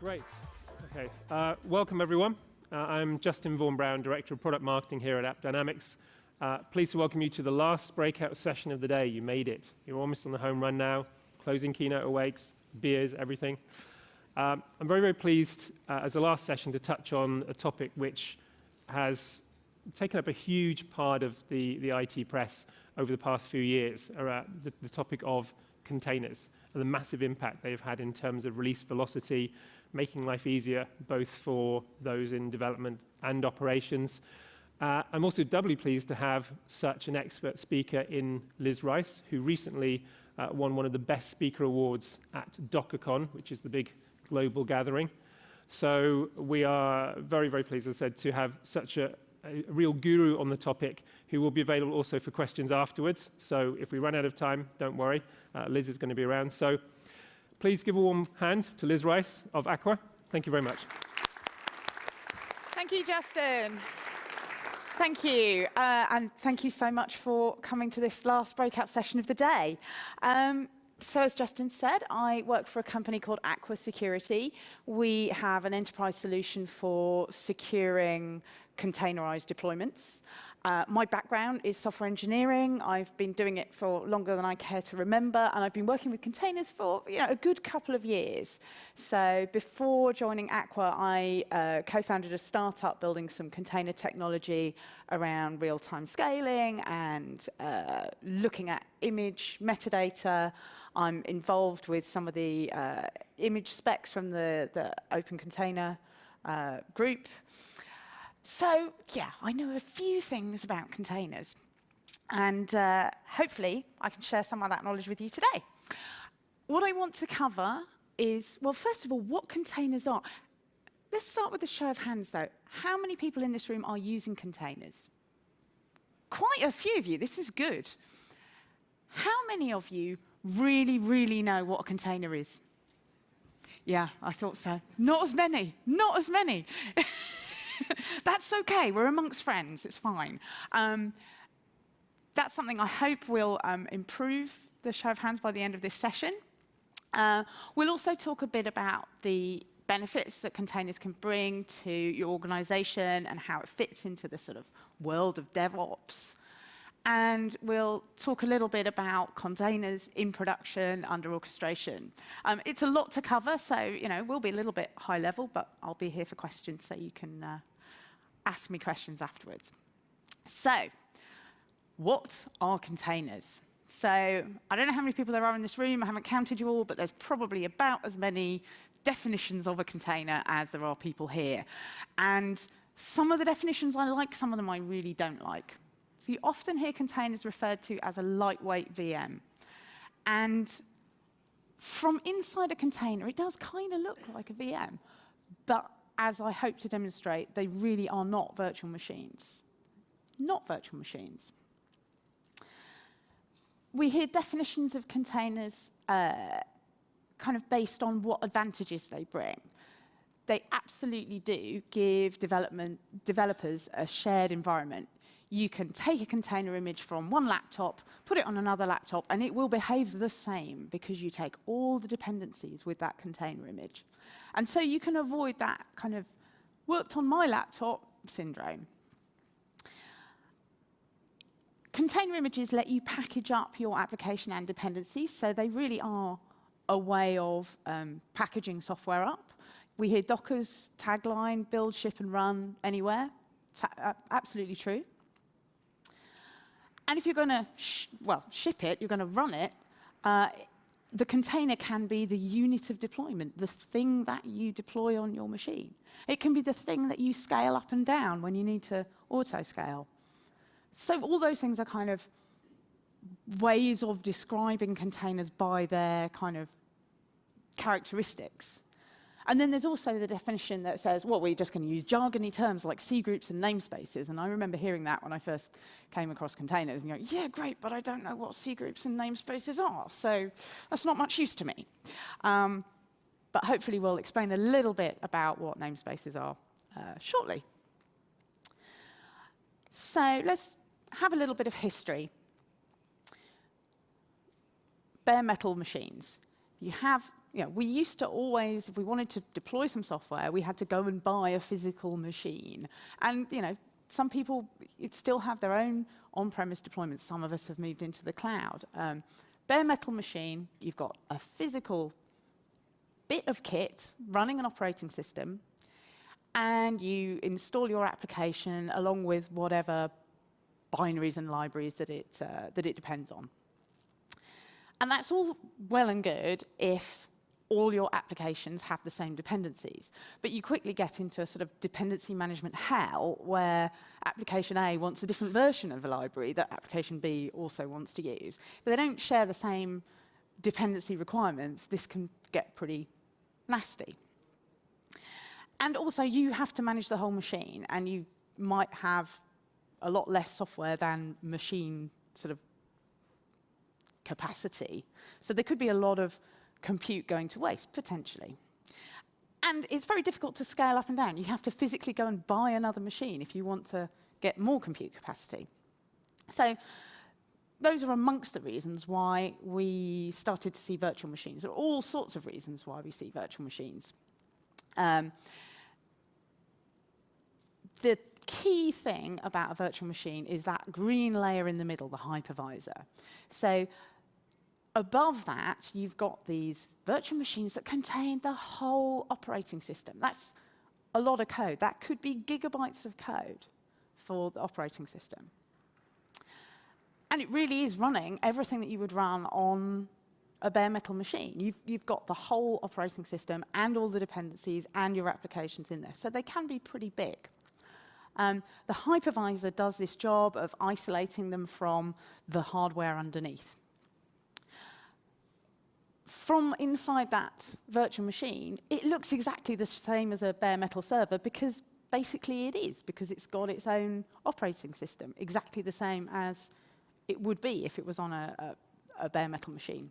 Great. Okay. Welcome, everyone. I'm Justin Vaughan-Brown, Director of Product Marketing here at AppDynamics. Pleased to welcome you to the last breakout session of the day. You made it. You're almost on the home run now. Closing keynote awakes, beers, everything. I'm very, very pleased as the last session to touch on a topic which has taken up a huge part of the IT press over the past few years, the topic of containers and the massive impact they've had in terms of release velocity, making life easier both for those in development and operations. I'm also doubly pleased to have such an expert speaker in Liz Rice, who recently won one of the best speaker awards at DockerCon, which is the big global gathering. So we are very, very pleased, as I said, to have such a real guru on the topic who will be available also for questions afterwards. So if we run out of time, don't worry. Liz is going to be around. So please give a warm hand to Liz Rice of Aqua. Thank you very much. Thank you, Justin. Thank you. And thank you so much for coming to this last breakout session of the day. So as Justin said, I work for a company called Aqua Security. We have an enterprise solution for securing containerized deployments. My background is software engineering. I've been doing it for longer than I care to remember, and I've been working with containers for a good couple of years. So before joining Aqua, I co-founded a startup building some container technology around real-time scaling and looking at image metadata. I'm involved with some of the image specs from the Open Container group. So, yeah, I know a few things about containers. And hopefully, I can share some of that knowledge with you today. What I want to cover is, well, first of all, what containers are. Let's start with a show of hands, though. How many people in this room are using containers? Quite a few of you. This is good. How many of you really, really know what a container is? Yeah, I thought so. Not as many. Not as many. That's OK. We're amongst friends. It's fine. That's something I hope will improve the show of hands by the end of this session. We'll also talk a bit about the benefits that containers can bring to your organization and how it fits into the sort of world of DevOps. And we'll talk a little bit about containers in production under orchestration. It's a lot to cover, so we'll be a little bit high level, but I'll be here for questions, so you can ask me questions afterwards. So, what are containers? So, I don't know how many people there are in this room. I haven't counted you all, but there's probably about as many definitions of a container as there are people here. And some of the definitions I like, some of them I really don't like. So you often hear containers referred to as a lightweight VM. And from inside a container, it does kind of look like a VM. But as I hope to demonstrate, they really are not virtual machines. Not virtual machines. We hear definitions of containers kind of based on what advantages they bring. They absolutely do give developers a shared environment. You can take a container image from one laptop, put it on another laptop, and it will behave the same because you take all the dependencies with that container image. And so you can avoid that kind of worked on my laptop syndrome. Container images let you package up your application and dependencies, so they really are a way of packaging software up. We hear Docker's tagline, build, ship, and run anywhere. It's absolutely true. And if you're going to, ship it, you're going to run it, the container can be the unit of deployment, the thing that you deploy on your machine. It can be the thing that you scale up and down when you need to auto-scale. So all those things are kind of ways of describing containers by their kind of characteristics. And then there's also the definition that says, well, we're just going to use jargony terms like C groups and namespaces. And I remember hearing that when I first came across containers. And you're like, yeah, great, but I don't know what C groups and namespaces are. So that's not much use to me. But hopefully we'll explain a little bit about what namespaces are shortly. So let's have a little bit of history. Bare metal machines. You have we used to always, if we wanted to deploy some software, we had to go and buy a physical machine. And some people still have their own on-premise deployments. Some of us have moved into the cloud. Bare metal machine, you've got a physical bit of kit running an operating system, and you install your application along with whatever binaries and libraries that it depends on. And that's all well and good if all your applications have the same dependencies. But you quickly get into a sort of dependency management hell where application A wants a different version of a library that application B also wants to use. But they don't share the same dependency requirements. This can get pretty nasty. And also, you have to manage the whole machine, and you might have a lot less software than machine sort of capacity. So there could be a lot of compute going to waste, potentially. And it's very difficult to scale up and down. You have to physically go and buy another machine if you want to get more compute capacity. So those are amongst the reasons why we started to see virtual machines. There are all sorts of reasons why we see virtual machines. The key thing about a virtual machine is that green layer in the middle, the hypervisor. So above that, you've got these virtual machines that contain the whole operating system. That's a lot of code. That could be gigabytes of code for the operating system. And it really is running everything that you would run on a bare metal machine. You've got the whole operating system and all the dependencies and your applications in there. So they can be pretty big. The hypervisor does this job of isolating them from the hardware underneath. From inside that virtual machine, it looks exactly the same as a bare metal server because basically it is, because it's got its own operating system, exactly the same as it would be if it was on a bare metal machine.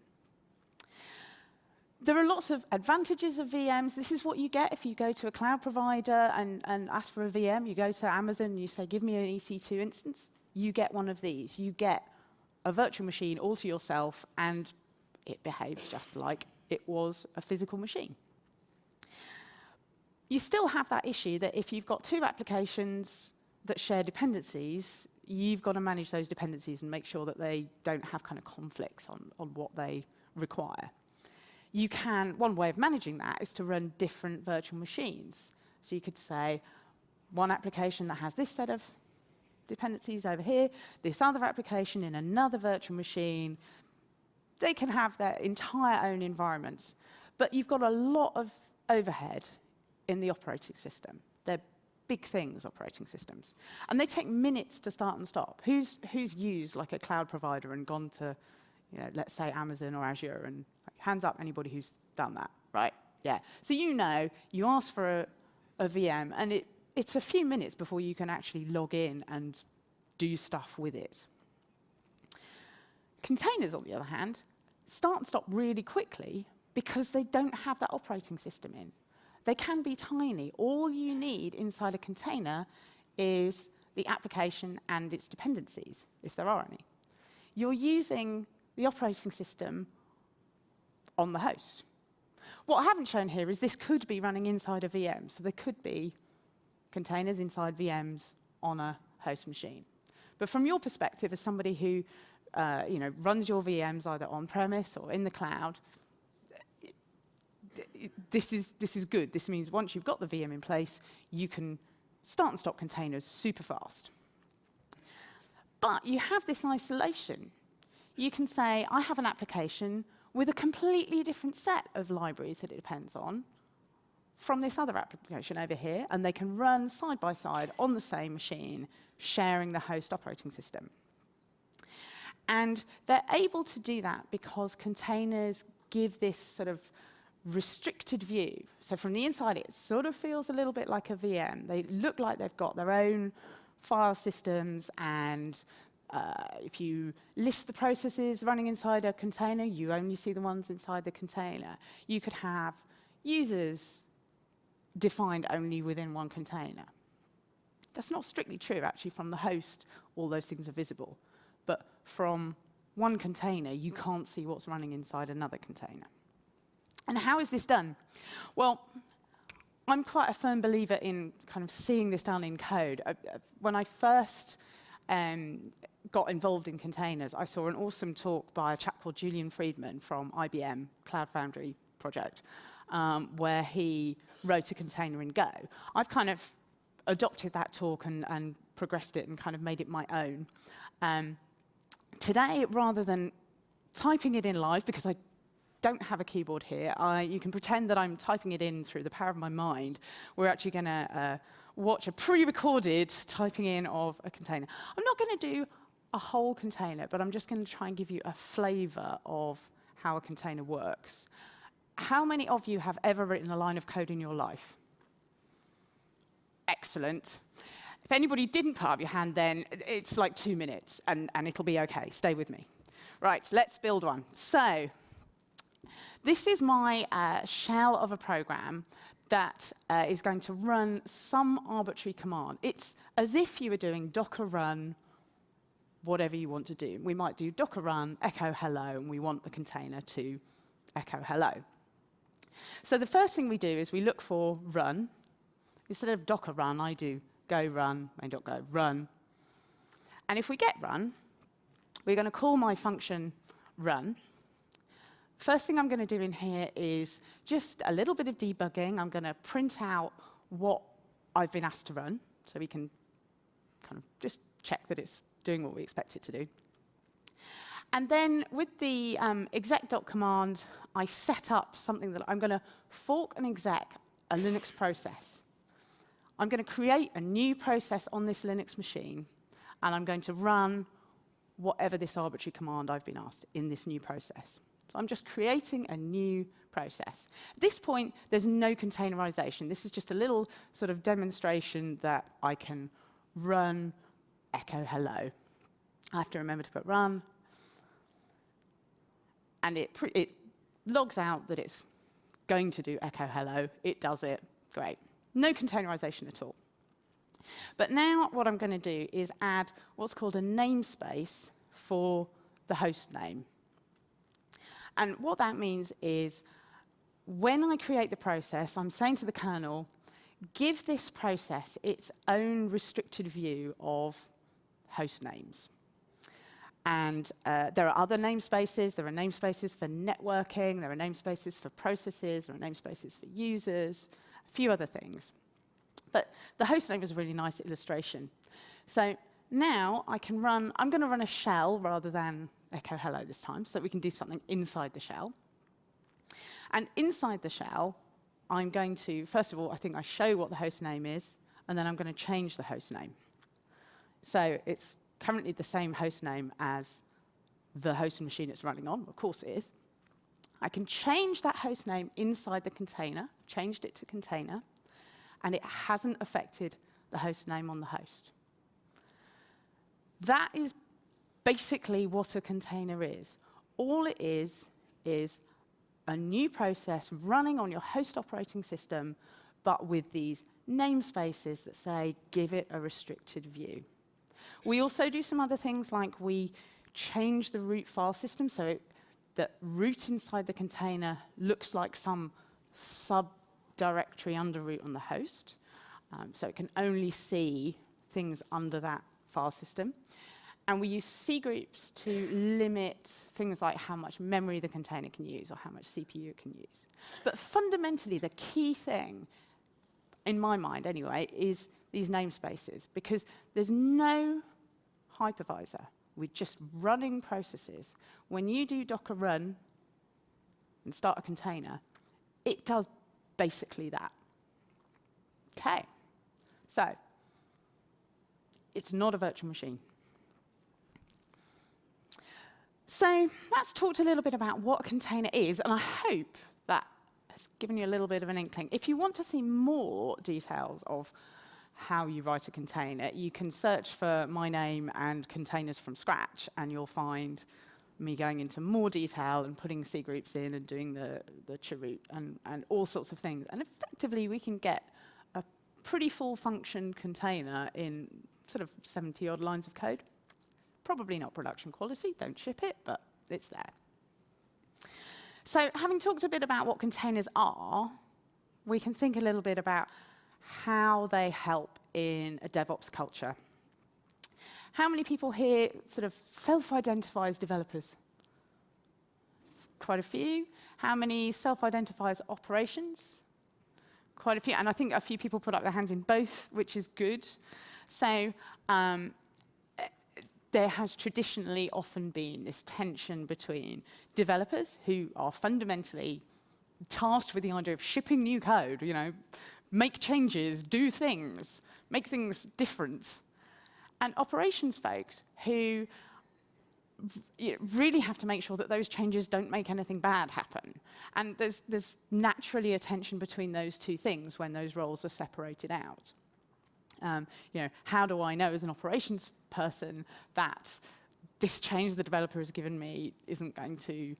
There are lots of advantages of VMs. This is what you get if you go to a cloud provider and ask for a VM. You go to Amazon and you say, give me an EC2 instance. You get one of these. You get a virtual machine all to yourself, and it behaves just like it was a physical machine. You still have that issue that if you've got two applications that share dependencies, you've got to manage those dependencies and make sure that they don't have kind of conflicts on what they require. One way of managing that is to run different virtual machines. So you could say, one application that has this set of dependencies over here, this other application in another virtual machine. They can have their entire own environment. But you've got a lot of overhead in the operating system. They're big things, operating systems. And they take minutes to start and stop. Who's used like a cloud provider and gone to, let's say Amazon or Azure, and hands up anybody who's done that, right? Yeah. So you ask for a VM, and it's a few minutes before you can actually log in and do stuff with it. Containers, on the other hand, start and stop really quickly because they don't have that operating system in. They can be tiny. All you need inside a container is the application and its dependencies, if there are any. You're using the operating system on the host. What I haven't shown here is this could be running inside a VM. So there could be containers inside VMs on a host machine. But from your perspective, as somebody who runs your VMs either on-premise or in the cloud, this is good. This means once you've got the VM in place, you can start and stop containers super fast. But you have this isolation. You can say, I have an application with a completely different set of libraries that it depends on from this other application over here, and they can run side by side on the same machine, sharing the host operating system. And they're able to do that because containers give this sort of restricted view. So from the inside, it sort of feels a little bit like a VM. They look like they've got their own file systems, and if you list the processes running inside a container, you only see the ones inside the container. You could have users defined only within one container. That's not strictly true, actually. From the host, all those things are visible. But from one container, you can't see what's running inside another container. And how is this done? Well, I'm quite a firm believer in kind of seeing this done in code. When I first got involved in containers, I saw an awesome talk by a chap called Julian Friedman from IBM Cloud Foundry project, where he wrote a container in Go. I've kind of adopted that talk and progressed it and kind of made it my own. Today, rather than typing it in live, because I don't have a keyboard here, you can pretend that I'm typing it in through the power of my mind. We're actually going to watch a pre-recorded typing in of a container. I'm not going to do a whole container, but I'm just going to try and give you a flavor of how a container works. How many of you have ever written a line of code in your life? Excellent. If anybody didn't put up your hand, then it's like 2 minutes, and it'll be OK. Stay with me. Right, let's build one. So this is my shell of a program that is going to run some arbitrary command. It's as if you were doing docker run whatever you want to do. We might do docker run echo hello, and we want the container to echo hello. So the first thing we do is we look for run. Instead of docker run, I do go run, main.go run. And if we get run, we're going to call my function run. First thing I'm going to do in here is just a little bit of debugging. I'm going to print out what I've been asked to run, so we can kind of just check that it's doing what we expect it to do. And then with the exec command, I set up something that I'm going to fork and exec a Linux process. I'm going to create a new process on this Linux machine, and I'm going to run whatever this arbitrary command I've been asked in this new process. So I'm just creating a new process. At this point, there's no containerization. This is just a little sort of demonstration that I can run echo hello. I have to remember to put run. And it logs out that it's going to do echo hello. It does it. Great. No containerization at all. But now what I'm going to do is add what's called a namespace for the host name. And what that means is when I create the process, I'm saying to the kernel, give this process its own restricted view of host names. And there are other namespaces. There are namespaces for networking. There are namespaces for processes. There are namespaces for users, a few other things. But the host name is a really nice illustration. So now I can run, I'm going to run a shell rather than echo hello this time, so that we can do something inside the shell. And inside the shell, I'm going to, first of all, I think I show what the host name is, and then I'm going to change the host name. So it's currently the same host name as the host machine it's running on. Of course it is. I can change that host name inside the container, changed it to container, and it hasn't affected the host name on the host. That is basically what a container is. All it is a new process running on your host operating system, but with these namespaces that say, give it a restricted view. We also do some other things, like we change the root file system so that root inside the container looks like some subdirectory under root on the host. So it can only see things under that file system. And we use cgroups to limit things like how much memory the container can use or how much CPU it can use. But fundamentally, the key thing, in my mind anyway, is these namespaces, because there's no hypervisor. We're just running processes. When you do docker run and start a container, it does basically that. OK. So it's not a virtual machine. So that's talked a little bit about what a container is, and I hope that has given you a little bit of an inkling. If you want to see more details of how you write a container, you can search for my name and containers from scratch, and you'll find me going into more detail and putting cgroups in and doing the chroot and all sorts of things. And effectively, we can get a pretty full function container in sort of 70-odd lines of code. Probably not production quality, don't ship it, but it's there. So having talked a bit about what containers are, we can think a little bit about how they help in a DevOps culture. How many people here sort of self-identify as developers? Quite a few. How many self-identify as operations? Quite a few. And I think a few people put up their hands in both, which is good. So there has traditionally often been this tension between developers who are fundamentally tasked with the idea of shipping new code, make changes, do things, make things different, and operations folks who really have to make sure that those changes don't make anything bad happen. And there's naturally a tension between those two things when those roles are separated out. How do I know as an operations person that this change the developer has given me isn't going to,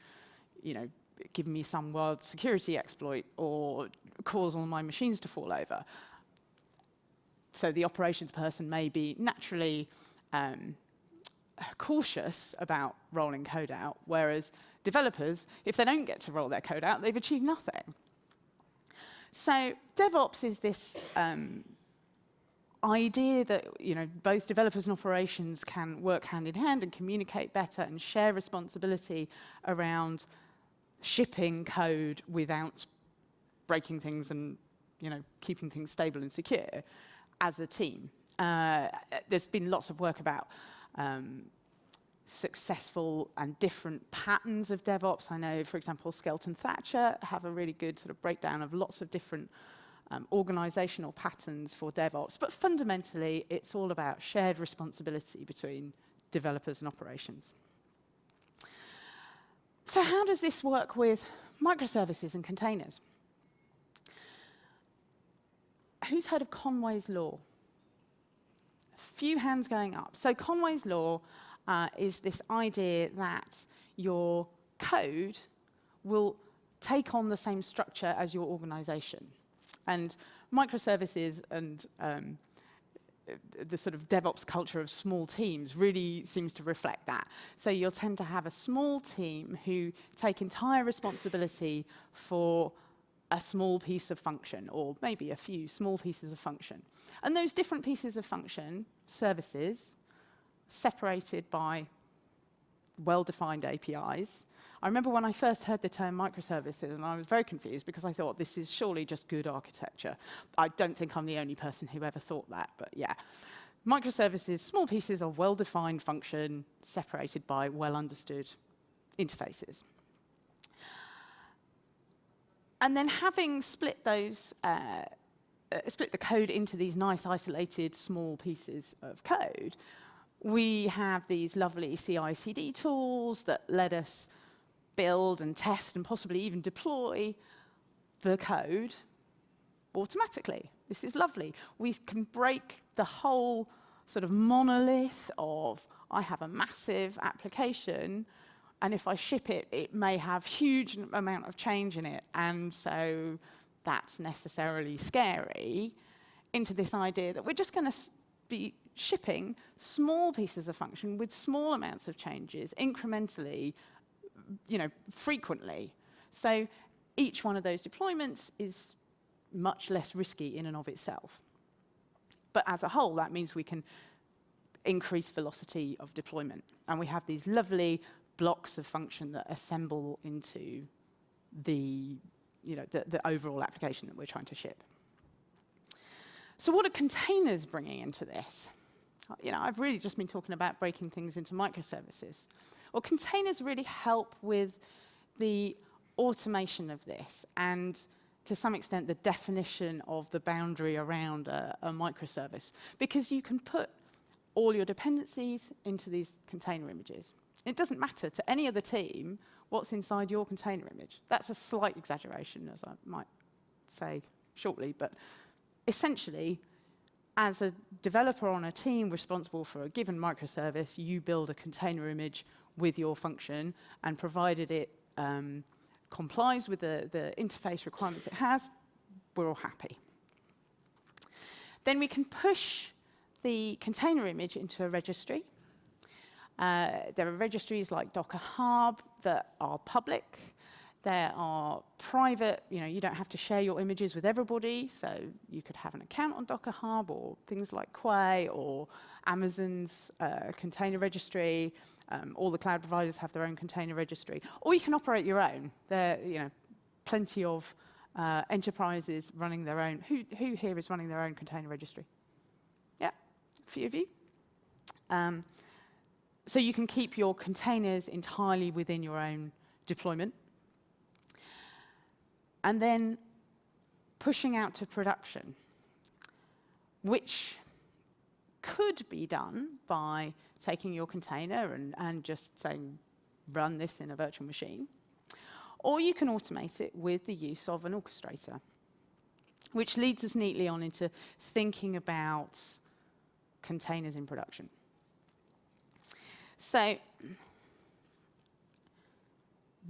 give me some wild security exploit or cause all my machines to fall over? So the operations person may be naturally cautious about rolling code out, whereas developers, if they don't get to roll their code out, they've achieved nothing. So DevOps is this idea that both developers and operations can work hand in hand and communicate better and share responsibility around shipping code without breaking things and keeping things stable and secure as a team. There's been lots of work about successful and different patterns of DevOps. I know, for example, Skelton Thatcher have a really good sort of breakdown of lots of different organizational patterns for DevOps. But fundamentally, it's all about shared responsibility between developers and operations. So how does this work with microservices and containers? Who's heard of Conways Law? A few hands going up. So Conways Law is this idea that your code will take on the same structure as your organization. And microservices and the sort of DevOps culture of small teams really seems to reflect that. So you'll tend to have a small team who take entire responsibility for a small piece of function, or maybe a few small pieces of function. And those different pieces of function, services, separated by well-defined APIs. I remember when I first heard the term microservices, and I was very confused because I thought this is surely just good architecture. I don't think I'm the only person who ever thought that, but yeah. Microservices, small pieces of well-defined function separated by well-understood interfaces. And then having split those, split the code into these nice isolated small pieces of code, we have these lovely CICD tools that let us build and test and possibly even deploy the code automatically. This is lovely. We can break the whole sort of monolith of, I have a massive application, and if I ship it, it may have huge amount of change in it, and so that's necessarily scary, into this idea that we're just going to be shipping small pieces of function with small amounts of changes incrementally, frequently. So each one of those deployments is much less risky in and of itself. But as a whole, that means we can increase velocity of deployment. And we have these lovely blocks of function that assemble into the overall application that we're trying to ship. So what are containers bringing into this? I've really just been talking about breaking things into microservices. Well, containers really help with the automation of this and, to some extent, the definition of the boundary around a microservice, because you can put all your dependencies into these container images. It doesn't matter to any other team what's inside your container image. That's a slight exaggeration, as I might say shortly, but essentially, as a developer on a team responsible for a given microservice, you build a container image with your function, and provided it complies with the interface requirements it has, we're all happy. Then we can push the container image into a registry. There are registries like Docker Hub that are public. There are private, you don't have to share your images with everybody, so you could have an account on Docker Hub or things like Quay or Amazon's container registry. All the cloud providers have their own container registry. Or you can operate your own. There are plenty of enterprises running their own. Who here is running their own container registry? Yeah, a few of you. So you can keep your containers entirely within your own deployment. And then pushing out to production, which could be done by taking your container and just saying, run this in a virtual machine. Or you can automate it with the use of an orchestrator, which leads us neatly on into thinking about containers in production. So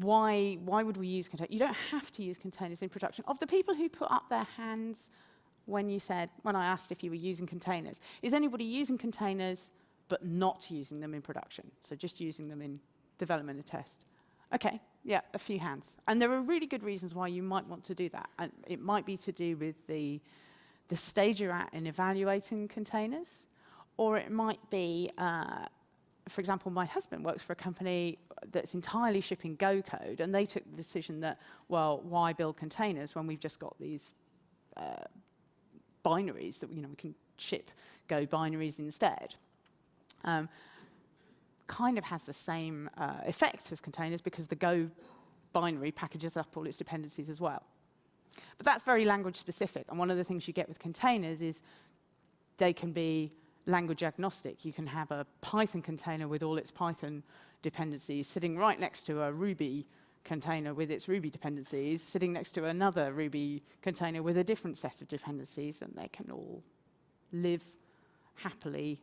why would we use containers? You don't have to use containers in production. Of the people who put up their hands when I asked if you were using containers, is anybody using containers but not using them in production? So just using them in development and test. Okay, yeah, a few hands. And there are really good reasons why you might want to do that. And it might be to do with the stage you're at in evaluating containers, or it might be, for example, my husband works for a company that's entirely shipping Go code, and they took the decision that, well, why build containers when we've just got these binaries that we can ship Go binaries instead. Kind of has the same effect as containers because the Go binary packages up all its dependencies as well. But that's very language specific, and one of the things you get with containers is they can be language agnostic. You can have a Python container with all its Python dependencies sitting right next to a Ruby container with its Ruby dependencies, sitting next to another Ruby container with a different set of dependencies, and they can all live happily,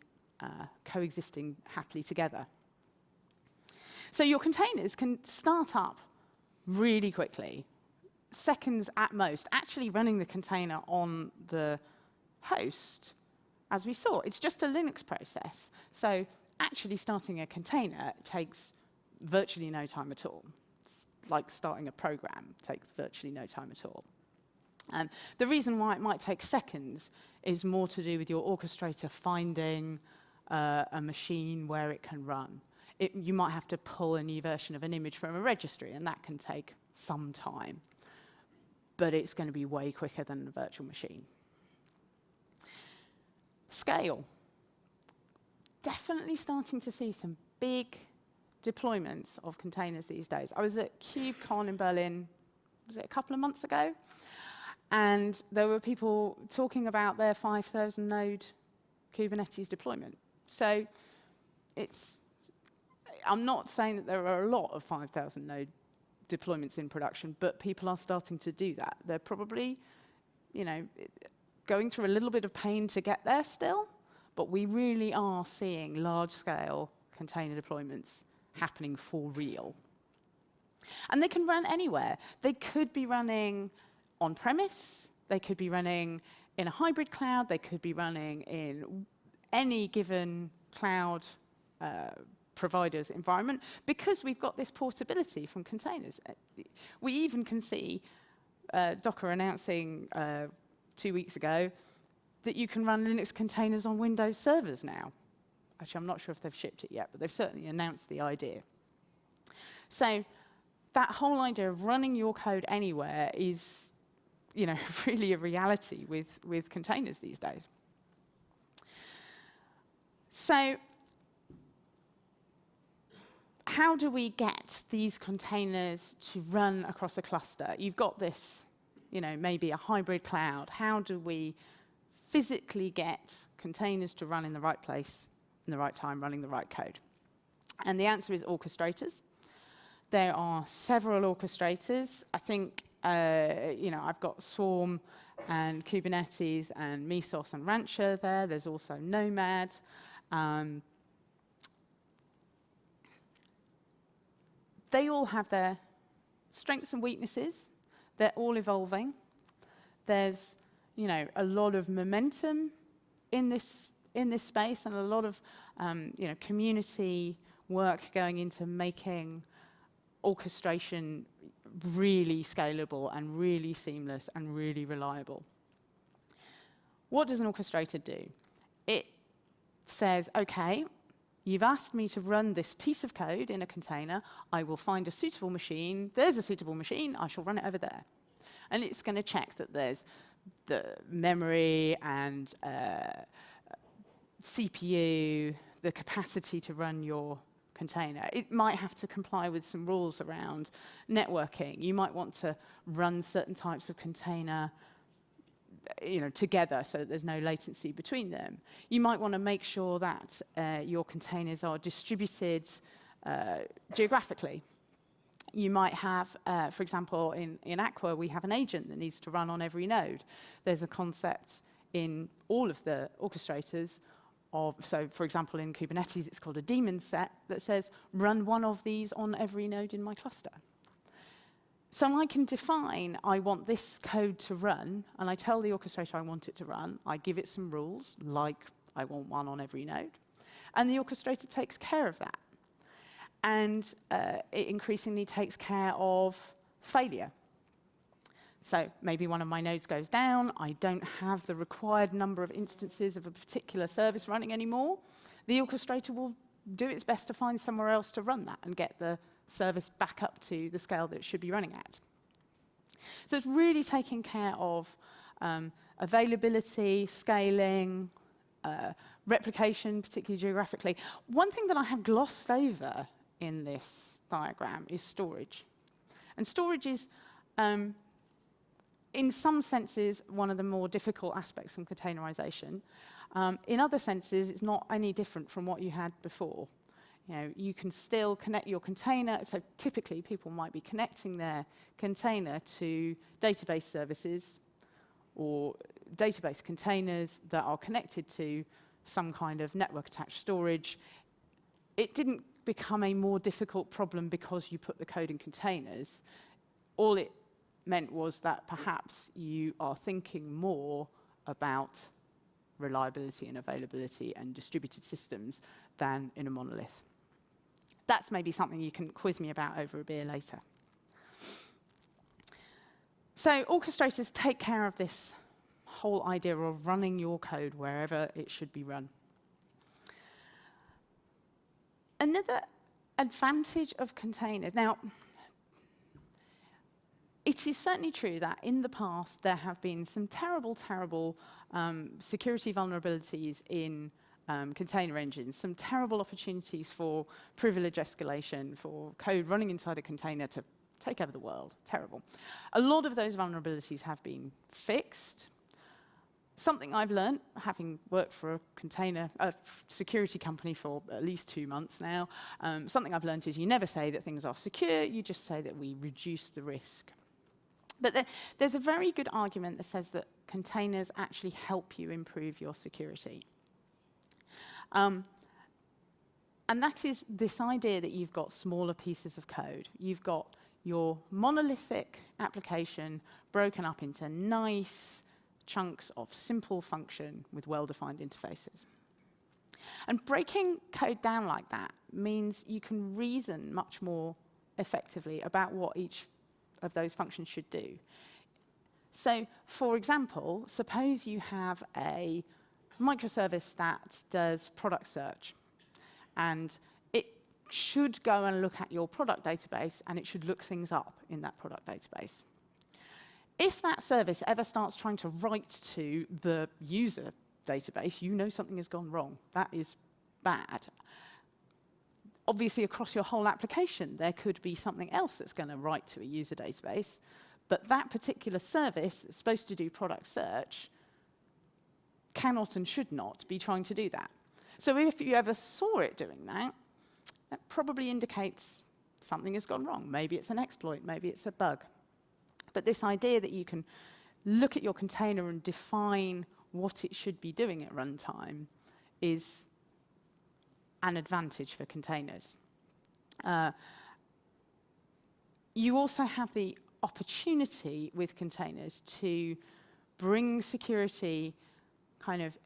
coexisting happily together. So your containers can start up really quickly, seconds at most, actually running the container on the host. As we saw, it's just a Linux process. So actually starting a container takes virtually no time at all. It's like starting a program, takes virtually no time at all. The reason why it might take seconds is more to do with your orchestrator finding a machine where it can run. You might have to pull a new version of an image from a registry, and that can take some time. But it's going to be way quicker than a virtual machine. Scale. Definitely starting to see some big deployments of containers these days. I was at KubeCon in Berlin, was it a couple of months ago? And there were people talking about their 5,000 node Kubernetes deployment. So I'm not saying that there are a lot of 5,000 node deployments in production, but people are starting to do that. They're probably, going through a little bit of pain to get there still, but we really are seeing large-scale container deployments happening for real. And they can run anywhere. They could be running on-premise, they could be running in a hybrid cloud, they could be running in any given cloud provider's environment, because we've got this portability from containers. We even can see Docker announcing 2 weeks ago that you can run Linux containers on Windows servers now. Actually, I'm not sure if they've shipped it yet, but they've certainly announced the idea. So that whole idea of running your code anywhere is, really a reality with containers these days. So how do we get these containers to run across a cluster? You've got this, maybe a hybrid cloud. How do we physically get containers to run in the right place, in the right time, running the right code? And the answer is orchestrators. There are several orchestrators. I think, I've got Swarm and Kubernetes and Mesos and Rancher there. There's also Nomad. They all have their strengths and weaknesses. They're all evolving. There's, a lot of momentum in this space, and a lot of, community work going into making orchestration really scalable and really seamless and really reliable. What does an orchestrator do? It says, OK, you've asked me to run this piece of code in a container. I will find a suitable machine. There's a suitable machine. I shall run it over there. And it's going to check that there's the memory and CPU, the capacity to run your container. It might have to comply with some rules around networking. You might want to run certain types of container together so that there's no latency between them. You might want to make sure that your containers are distributed geographically. You might have, for example, in Aqua, we have an agent that needs to run on every node. There's a concept in all of the orchestrators so for example, in Kubernetes, it's called a daemon set that says, run one of these on every node in my cluster. So I can define, I want this code to run, and I tell the orchestrator I want it to run. I give it some rules, like I want one on every node. And the orchestrator takes care of that. And it increasingly takes care of failure. So maybe one of my nodes goes down. I don't have the required number of instances of a particular service running anymore. The orchestrator will do its best to find somewhere else to run that and get the service back up to the scale that it should be running at. So it's really taking care of availability, scaling, replication, particularly geographically. One thing that I have glossed over in this diagram is storage. And storage is, in some senses, one of the more difficult aspects from containerization. In other senses, it's not any different from what you had before. You can still connect your container. So typically, people might be connecting their container to database services or database containers that are connected to some kind of network-attached storage. It didn't become a more difficult problem because you put the code in containers. All it meant was that perhaps you are thinking more about reliability and availability and distributed systems than in a monolith. That's maybe something you can quiz me about over a beer later. So orchestrators take care of this whole idea of running your code wherever it should be run. Another advantage of containers. Now, it is certainly true that in the past there have been some terrible, terrible security vulnerabilities in container engines, some terrible opportunities for privilege escalation, for code running inside a container to take over the world. Terrible. A lot of those vulnerabilities have been fixed. Something I've learned, having worked for a security company for at least 2 months now, something I've learned is you never say that things are secure, you just say that we reduce the risk. But there's a very good argument that says that containers actually help you improve your security. And that is this idea that you've got smaller pieces of code. You've got your monolithic application broken up into nice chunks of simple function with well-defined interfaces. And breaking code down like that means you can reason much more effectively about what each of those functions should do. So, for example, suppose you have a microservice that does product search, and it should go and look at your product database, and it should look things up in that product database. If that service ever starts trying to write to the user database, you know something has gone wrong. That is bad. Obviously, across your whole application, there could be something else that's going to write to a user database, but that particular service that's supposed to do product search cannot and should not be trying to do that. So if you ever saw it doing that, that probably indicates something has gone wrong. Maybe it's an exploit, maybe it's a bug. But this idea that you can look at your container and define what it should be doing at runtime is an advantage for containers. You also have the opportunity with containers to bring security kind of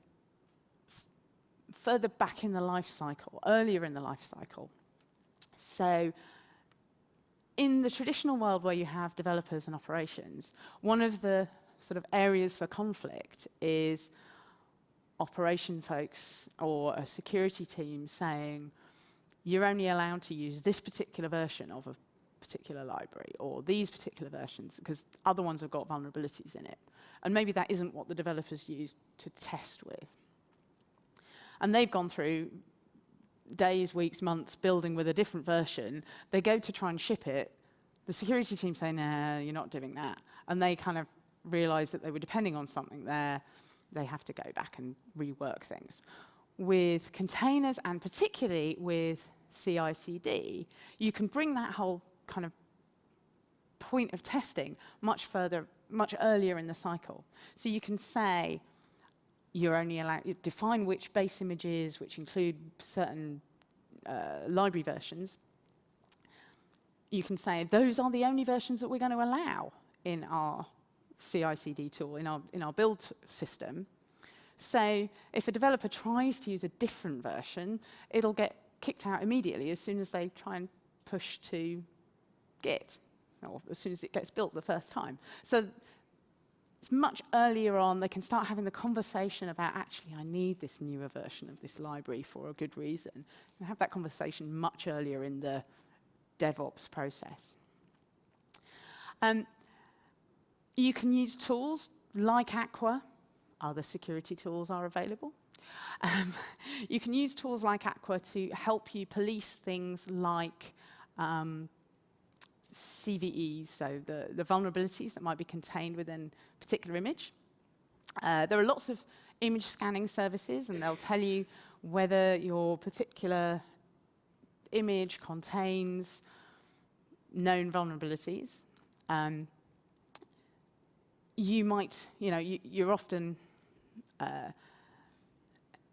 further back in the life cycle, earlier in the life cycle. So In the traditional world where you have developers and operations, one of the sort of areas for conflict is operation folks or a security team saying, you're only allowed to use this particular version of a particular library or these particular versions because other ones have got vulnerabilities in it. And maybe that isn't what the developers use to test with. And they've gone through days, weeks, months building with a different version. They go to try and ship it. The security team say, no, you're not doing that. And they kind of realize that they were depending on something there. They have to go back and rework things. With containers, and particularly with CICD, you can bring that whole kind of point of testing much earlier in the cycle. So you can say, you're only allowed, you define which base images, which include certain library versions. You can say, those are the only versions that we're going to allow in our CICD tool, in our build system. So if a developer tries to use a different version, it'll get kicked out immediately as soon as they try and push to Git, or as soon as it gets built the first time. So it's much earlier on. They can start having the conversation about, actually, I need this newer version of this library for a good reason. And have that conversation much earlier in the DevOps process. You can use tools like Aqua. Other security tools are available. You can use tools like Aqua to help you police things like CVEs, so the vulnerabilities that might be contained within a particular image. There are lots of image scanning services, and they'll tell you whether your particular image contains known vulnerabilities. You might, you're often,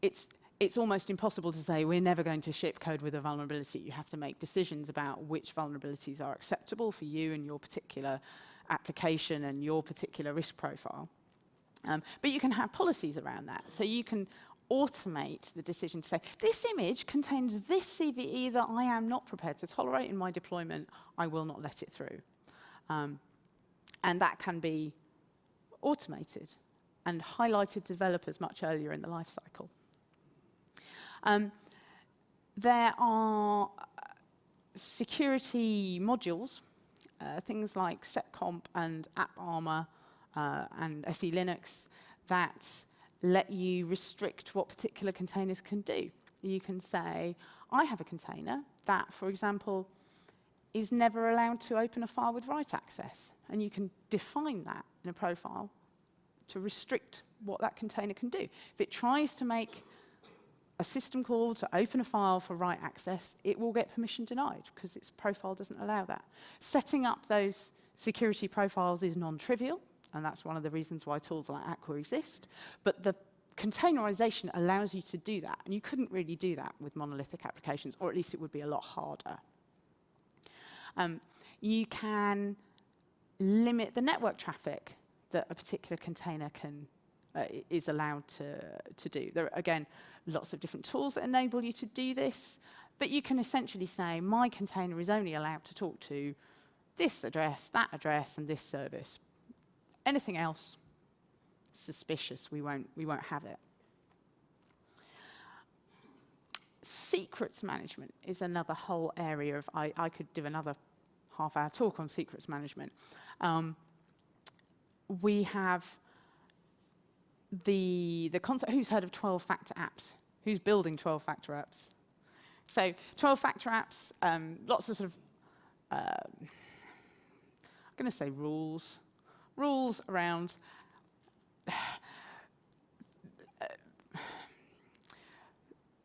it's almost impossible to say we're never going to ship code with a vulnerability. You have to make decisions about which vulnerabilities are acceptable for you and your particular application and your particular risk profile. But you can have policies around that. So you can automate the decision to say, this image contains this CVE that I am not prepared to tolerate in my deployment. I will not let it through. And that can be automated and highlighted to developers much earlier in the life cycle. There are security modules, things like SecComp and AppArmor and SE Linux, that let you restrict what particular containers can do. You can say, I have a container that, for example, is never allowed to open a file with write access. And you can define that in a profile to restrict what that container can do. If it tries to make a system call to open a file for write access, it will get permission denied because its profile doesn't allow that. Setting up those security profiles is non-trivial, and that's one of the reasons why tools like Aqua exist. But the containerization allows you to do that, and you couldn't really do that with monolithic applications, or at least it would be a lot harder. You can limit the network traffic that a particular container is allowed to do. There are, again, lots of different tools that enable you to do this, but you can essentially say, my container is only allowed to talk to this address, that address, and this service. Anything else, suspicious, we won't have it. Secrets management is another whole area of, I could do another half-hour talk on secrets management. We have the concept, who's heard of 12-factor apps? Who's building 12-factor apps? So 12-factor apps, lots of sort of, I'm going to say rules around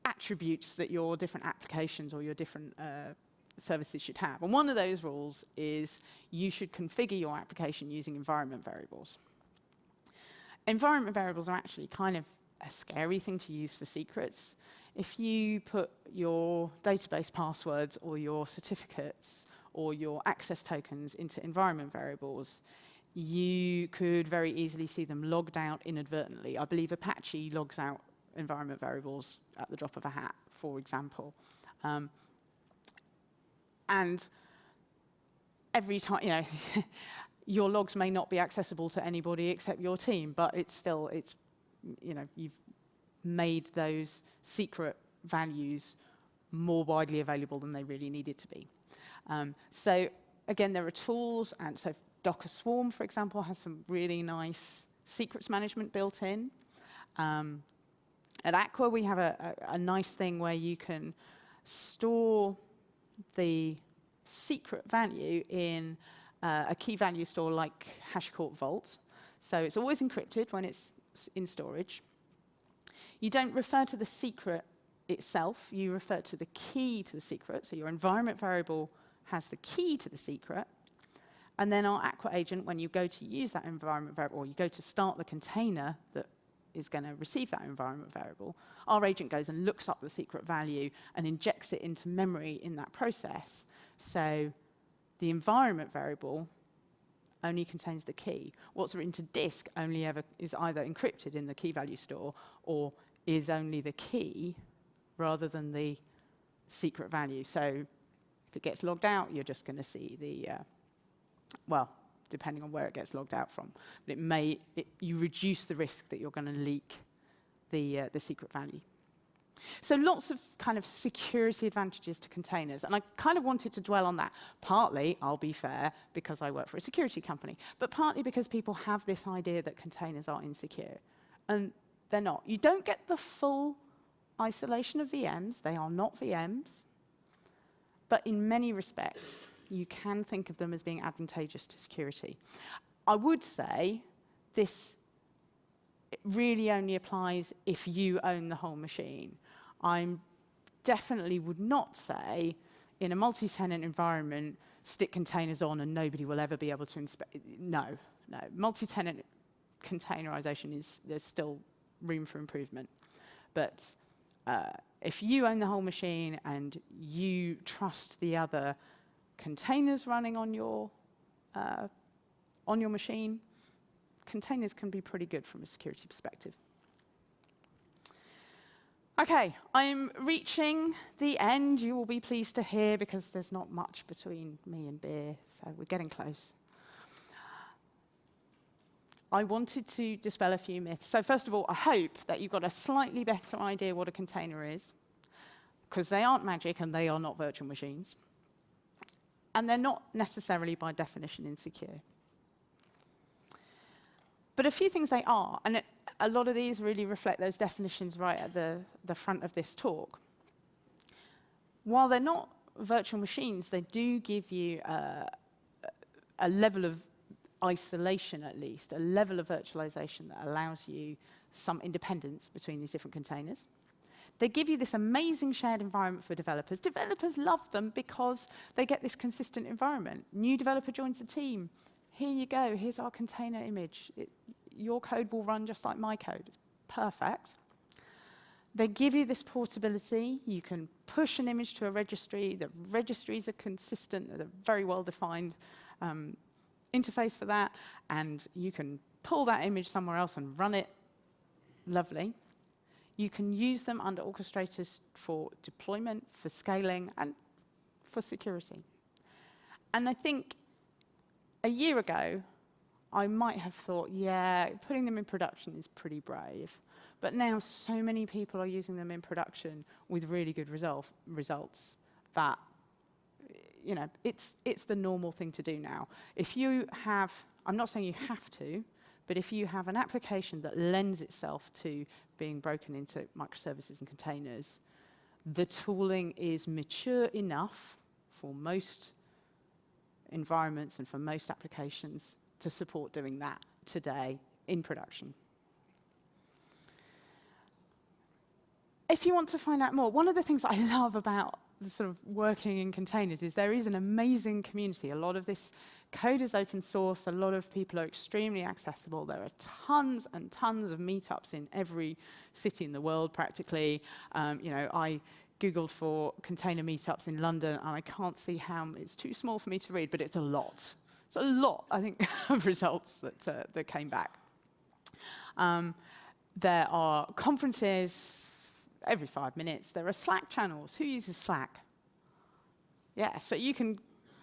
attributes that your different applications or your different services should have. And one of those rules is you should configure your application using environment variables. Environment variables are actually kind of a scary thing to use for secrets. If you put your database passwords or your certificates or your access tokens into environment variables, you could very easily see them logged out inadvertently. I believe Apache logs out environment variables at the drop of a hat, for example. And every time, your logs may not be accessible to anybody except your team, but you've made those secret values more widely available than they really needed to be. So again, there are tools, and so Docker Swarm, for example, has some really nice secrets management built in. At Aqua, we have a nice thing where you can store the secret value in a key value store like HashiCorp Vault. So it's always encrypted when it's in storage. You don't refer to the secret itself, you refer to the key to the secret. So your environment variable has the key to the secret. And then our Aqua agent, when you go to use that environment variable, or you go to start the container that is going to receive that environment variable, our agent goes and looks up the secret value and injects it into memory in that process. So the environment variable only contains the key. What's written to disk only ever is either encrypted in the key value store or is only the key rather than the secret value. So if it gets logged out, you're just going to see the, well, depending on where it gets logged out from. But you reduce the risk that you're going to leak the secret value. So lots of kind of security advantages to containers. And I kind of wanted to dwell on that. Partly, I'll be fair, because I work for a security company, but partly because people have this idea that containers are insecure. And they're not. You don't get the full isolation of VMs. They are not VMs. But in many respects, you can think of them as being advantageous to security. I would say this really only applies if you own the whole machine. I definitely would not say in a multi-tenant environment, stick containers on and nobody will ever be able to inspect. No. Multi-tenant containerization there's still room for improvement. But if you own the whole machine and you trust the other containers running on your machine, containers can be pretty good from a security perspective. Okay, I'm reaching the end, you will be pleased to hear, because there's not much between me and beer, so we're getting close. I wanted to dispel a few myths. So first of all, I hope that you've got a slightly better idea what a container is, because they aren't magic and they are not virtual machines. And they're not necessarily by definition insecure. But a few things they are, and a lot of these really reflect those definitions right at the front of this talk. While they're not virtual machines, they do give you a level of isolation, at least, a level of virtualization that allows you some independence between these different containers. They give you this amazing shared environment for developers. Developers love them because they get this consistent environment. New developer joins the team. Here you go, here's our container image. Your code will run just like my code. It's perfect. They give you this portability. You can push an image to a registry. The registries are consistent. They're a very well-defined interface for that. And you can pull that image somewhere else and run it. Lovely. You can use them under Orchestrators for deployment, for scaling, and for security. And I think a year ago, I might have thought, yeah, putting them in production is pretty brave. But now so many people are using them in production with really good results that, it's the normal thing to do now. If you have, I'm not saying you have to, but if you have an application that lends itself to being broken into microservices and containers, the tooling is mature enough for most environments and for most applications to support doing that today in production. If you want to find out more, one of the things I love about the sort of working in containers is there is an amazing community. A lot of this code is open source. A lot of people are extremely accessible. There are tons and tons of meetups in every city in the world, practically. I Googled for container meetups in London, and I can't see how it's too small for me to read, but it's a lot. It's a lot, I think, of results that came back. There are conferences every 5 minutes. There are Slack channels. Who uses Slack? Yeah, so you can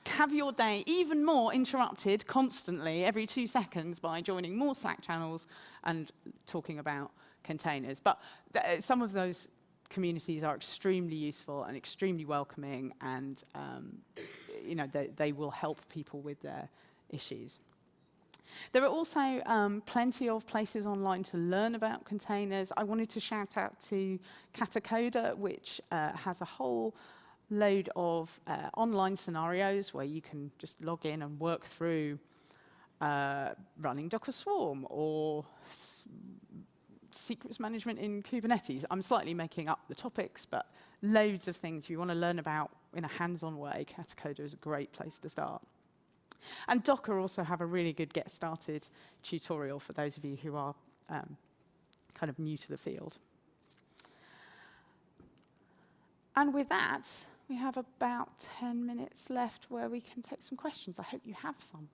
have your day even more interrupted constantly every 2 seconds by joining more Slack channels and talking about containers. But some of those communities are extremely useful and extremely welcoming, and they will help people with their issues. There are also plenty of places online to learn about containers. I wanted to shout out to Katacoda, which has a whole load of online scenarios where you can just log in and work through running Docker Swarm or secrets management in Kubernetes. I'm slightly making up the topics, but loads of things you want to learn about in a hands-on way. Katacoda is a great place to start. And Docker also have a really good Get Started tutorial for those of you who are kind of new to the field. And with that, we have about 10 minutes left where we can take some questions. I hope you have some.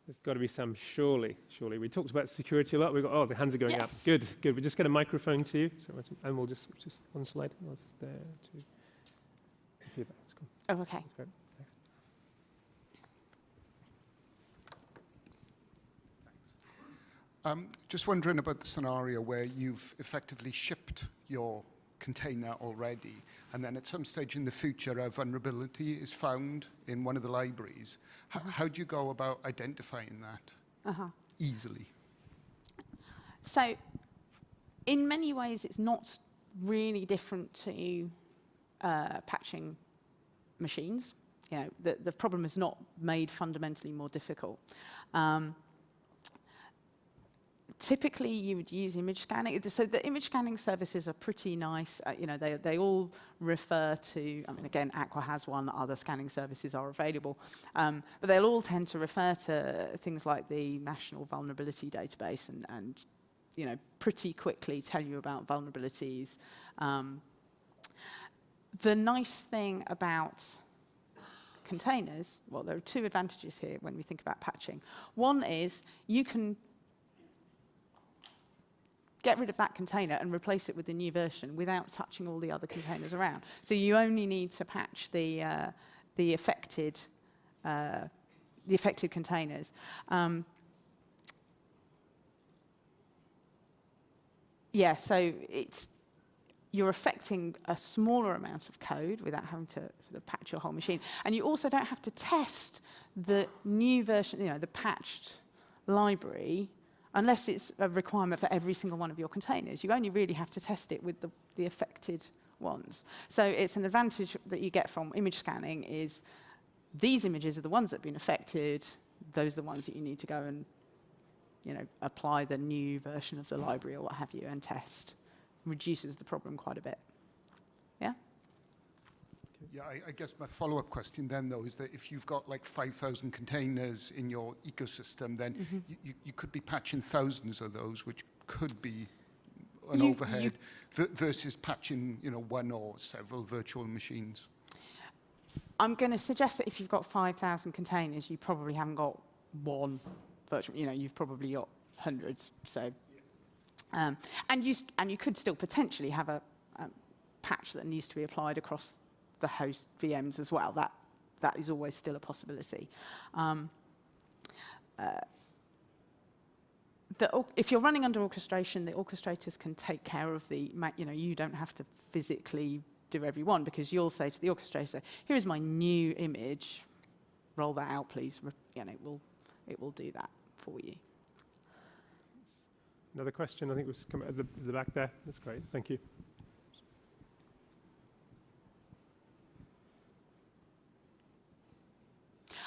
There's got to be some, surely. We talked about security a lot. We've got, oh, the hands are going up. Yes. Good. We just get a microphone to you. So, and we'll just one slide. Oh, it's there, two. Feedback. That's cool. Oh, okay. That's great. Thanks. Just wondering about the scenario where you've effectively shipped your container already, and then at some stage in the future a vulnerability is found in one of the libraries. How do you go about identifying that easily? So in many ways, it's not really different to patching machines. You know, the problem is not made fundamentally more difficult. Typically, you would use image scanning. So the image scanning services are pretty nice. They all refer to, I mean, again, Aqua has one, other scanning services are available. But they'll all tend to refer to things like the National Vulnerability Database and pretty quickly tell you about vulnerabilities. The nice thing about containers, well, there are two advantages here when we think about patching. One is you can get rid of that container and replace it with the new version without touching all the other containers around. So you only need to patch the affected containers. So you're affecting a smaller amount of code without having to sort of patch your whole machine. And you also don't have to test the new version, the patched library, unless it's a requirement for every single one of your containers. You only really have to test it with the affected ones. So it's an advantage that you get from image scanning is these images are the ones that have been affected. Those are the ones that you need to go and apply the new version of the library or what have you and test. Reduces the problem quite a bit. Yeah? Yeah, I guess my follow-up question then, though, is that if you've got like 5,000 containers in your ecosystem, then you could be patching thousands of those, which could be an overhead, versus patching one or several virtual machines. I'm going to suggest that if you've got 5,000 containers, you probably haven't got one virtual, you've probably got hundreds. So, and you could still potentially have a patch that needs to be applied across the host VMs as well. That is always still a possibility. If you're running under orchestration, the orchestrators can take care of you don't have to physically do every one, because you'll say to the orchestrator, here is my new image, roll that out, please. It will do that for you. Another question, I think was coming at the back there. That's great, thank you.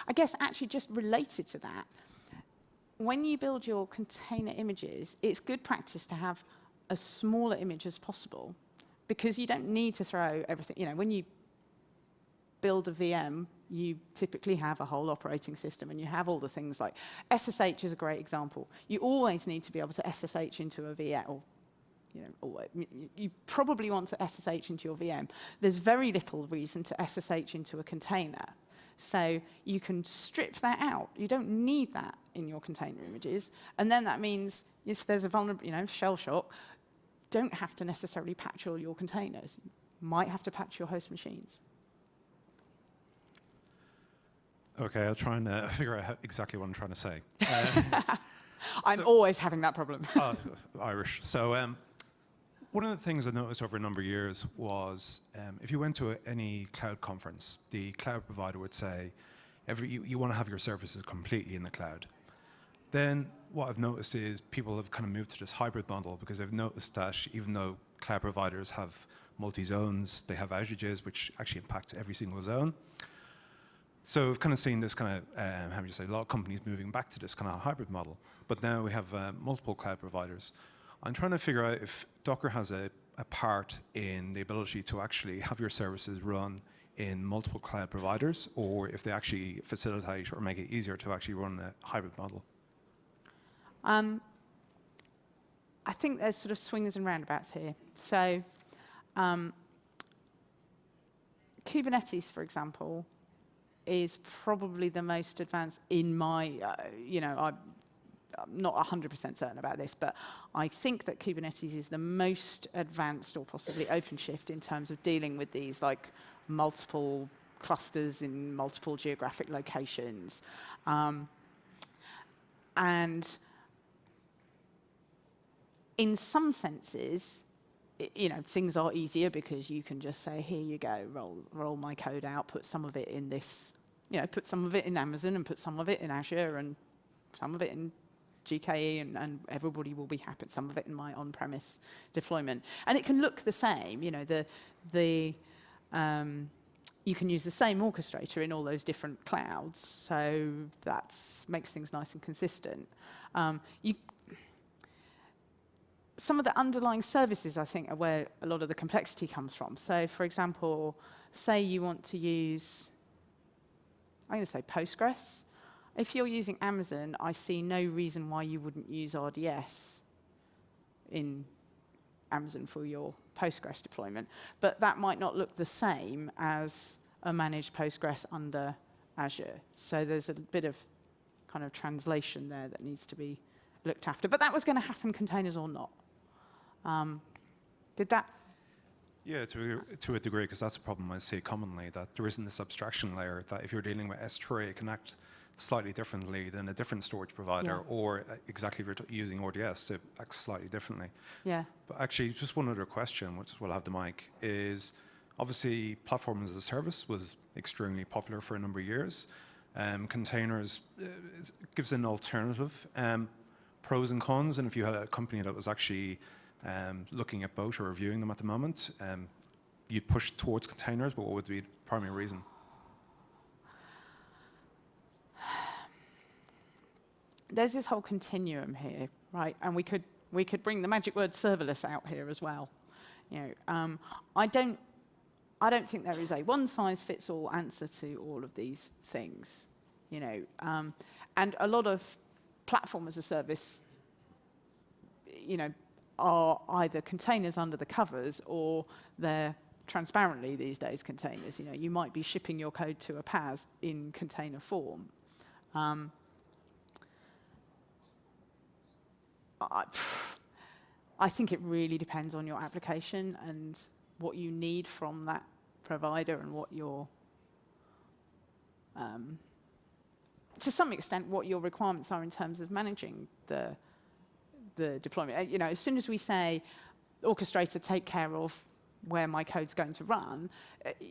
I guess actually just related to that, when you build your container images, it's good practice to have as small an image as possible, because you don't need to throw everything. When you build a VM, you typically have a whole operating system, and you have all the things like SSH is a great example. You always need to be able to SSH into a VM, or you probably want to SSH into your VM. There's very little reason to SSH into a container. So you can strip that out. You don't need that in your container images. And then that means if there's a vulnerable, shell shock, don't have to necessarily patch all your containers. You might have to patch your host machines. Okay, I'll try and figure out exactly what I'm trying to say. I'm always having that problem. Irish. So one of the things I noticed over a number of years was if you went to any cloud conference, the cloud provider would say, you want to have your services completely in the cloud. Then what I've noticed is people have kind of moved to this hybrid model because they've noticed that even though cloud providers have multi-zones, they have outages which actually impact every single zone. So we've kind of seen this kind of, how would you say, a lot of companies moving back to this kind of hybrid model. But now we have multiple cloud providers. I'm trying to figure out if Docker has a part in the ability to actually have your services run in multiple cloud providers, or if they actually facilitate or make it easier to actually run a hybrid model. I think there's sort of swings and roundabouts here. So Kubernetes, for example, is probably the most advanced in my, I'm not 100% certain about this, but I think that Kubernetes is the most advanced, or possibly OpenShift, in terms of dealing with these like multiple clusters in multiple geographic locations. And in some senses, things are easier because you can just say, here you go, roll my code out, put some of it in this, put some of it in Amazon and put some of it in Azure and some of it in GKE, and everybody will be happy. Some of it in my on-premise deployment. And it can look the same, you can use the same orchestrator in all those different clouds, so that makes things nice and consistent. Some of the underlying services, I think, are where a lot of the complexity comes from. So, for example, say you want to use, I'm going to say Postgres. If you're using Amazon, I see no reason why you wouldn't use RDS in Amazon for your Postgres deployment. But that might not look the same as a managed Postgres under Azure. So there's a bit of kind of translation there that needs to be looked after. But that was going to happen, containers or not. Did that? Yeah, to a degree, because that's a problem I see commonly, that there isn't this abstraction layer, that if you're dealing with S3, it can act slightly differently than a different storage provider, or exactly if you're using RDS, it acts slightly differently. Yeah. But actually, just one other question, which we'll have the mic, is obviously Platform as a Service was extremely popular for a number of years. Containers gives an alternative, pros and cons, and if you had a company that was actually looking at both or reviewing them at the moment, you'd push towards containers, but what would be the primary reason? There's this whole continuum here, right? And we could bring the magic word serverless out here as well. I don't think there is a one-size-fits-all answer to all of these things. And a lot of platform as a service, are either containers under the covers, or they're transparently these days containers. You might be shipping your code to a PaaS in container form. I think it really depends on your application and what you need from that provider, and what your, to some extent, what your requirements are in terms of managing the deployment. As soon as we say, orchestrator, take care of where my code's going to run,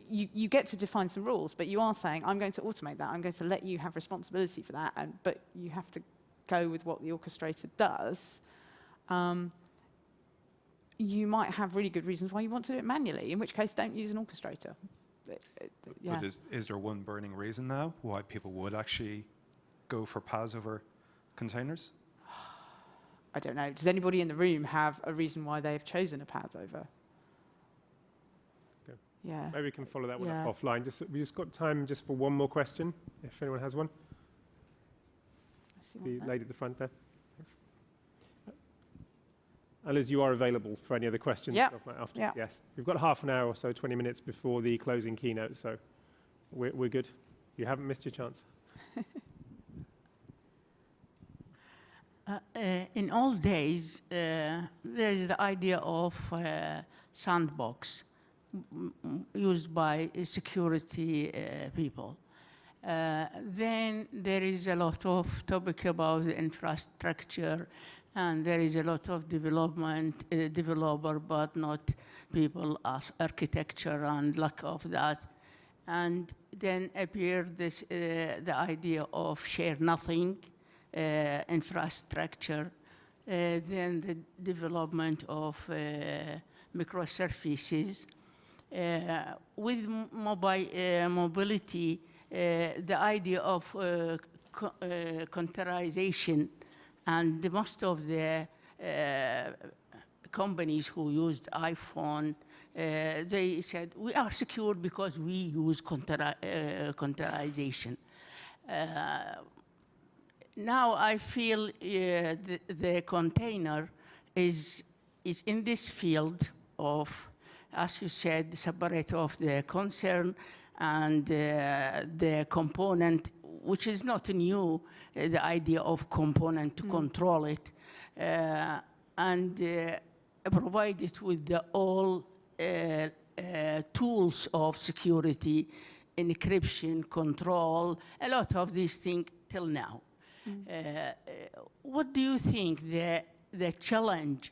you get to define some rules, but you are saying, I'm going to automate that, I'm going to let you have responsibility for that, but you have to go with what the orchestrator does. You might have really good reasons why you want to do it manually, in which case don't use an orchestrator. Yeah. But is there one burning reason now why people would actually go for PaaS over containers? I don't know. Does anybody in the room have a reason why they've chosen a PaaS over? Okay. Yeah. Maybe we can follow that one up offline. We just got time just for one more question, if anyone has one. I see The one lady at the front there. Thanks. Liz, you are available for any other questions? Yeah. After? Yes. We've got half an hour or so, 20 minutes before the closing keynote, so we're good. You haven't missed your chance. In old days, there is the idea of sandbox used by security people. Then there is a lot of topic about the infrastructure, and there is a lot of development, developer, but not people as architecture and lack of that. And then appeared this, the idea of share nothing infrastructure, then the development of microservices. With mobility, the idea of containerization, and most of the companies who used iPhone, they said, we are secure because we use containerization. Now I feel the container is in this field of, as you said, separate of the concern and the component, which is not new, the idea of component to control it, and provide it with the all tools of security, encryption, control, a lot of these things till now. What do you think the challenge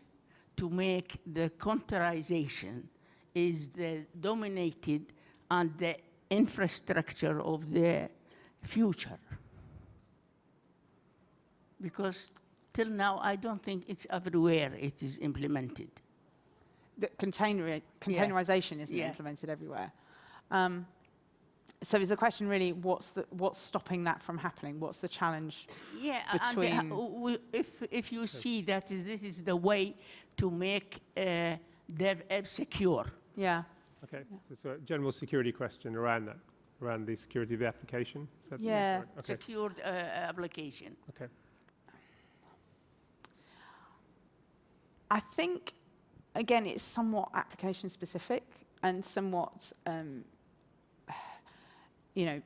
to make the containerization is the dominated and the infrastructure of the future? Because till now, I don't think it's everywhere it is implemented. The containerization isn't implemented everywhere. So is the question really, what's stopping that from happening? What's the challenge between... And if you see that this is the way to make DevOps secure. Yeah. Okay, so it's a general security question around that, around the security of the application? Is that Yeah. Okay. Secured application. Okay. I think, again, it's somewhat application specific and somewhat, you know,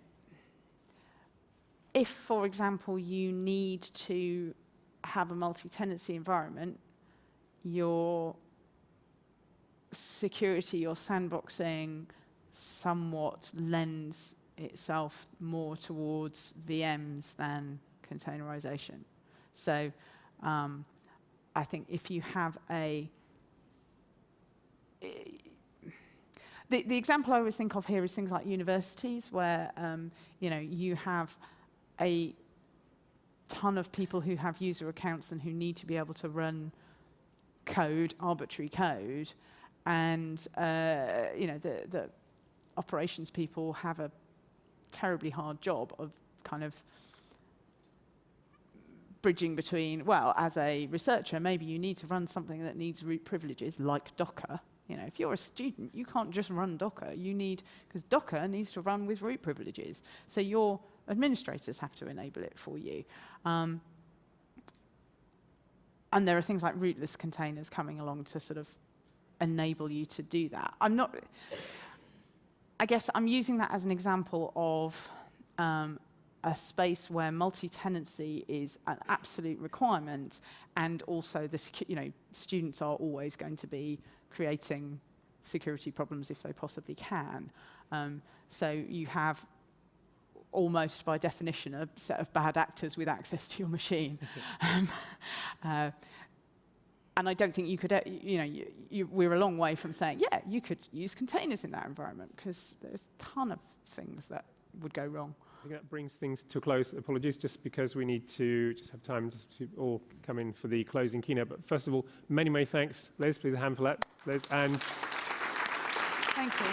if, for example, you need to have a multi-tenancy environment, your security, your sandboxing somewhat lends itself more towards VMs than containerization. So I think if you have the example I always think of here is things like universities where you know, you have a ton of people who have user accounts and who need to be able to run code, arbitrary code, and you know, the operations people have a terribly hard job of kind of bridging between, well, as a researcher, maybe you need to run something that needs root privileges like Docker. You know, if you're a student, you can't just run Docker. You need, because Docker needs to run with root privileges. So your administrators have to enable it for you. And there are things like rootless containers coming along to sort of enable you to do that. I guess I'm using that as an example of a space where multi-tenancy is an absolute requirement, and also you know, students are always going to be creating security problems if they possibly can. So you have almost by definition a set of bad actors with access to your machine. And I don't think you could, you know, we're a long way from saying, yeah, you could use containers in that environment, because there's a ton of things that would go wrong. I think that brings things to a close. Apologies, just because we need to just have time to all come in for the closing keynote. But first of all, many, many thanks. Liz, please a hand for that. Liz, and... Thank you.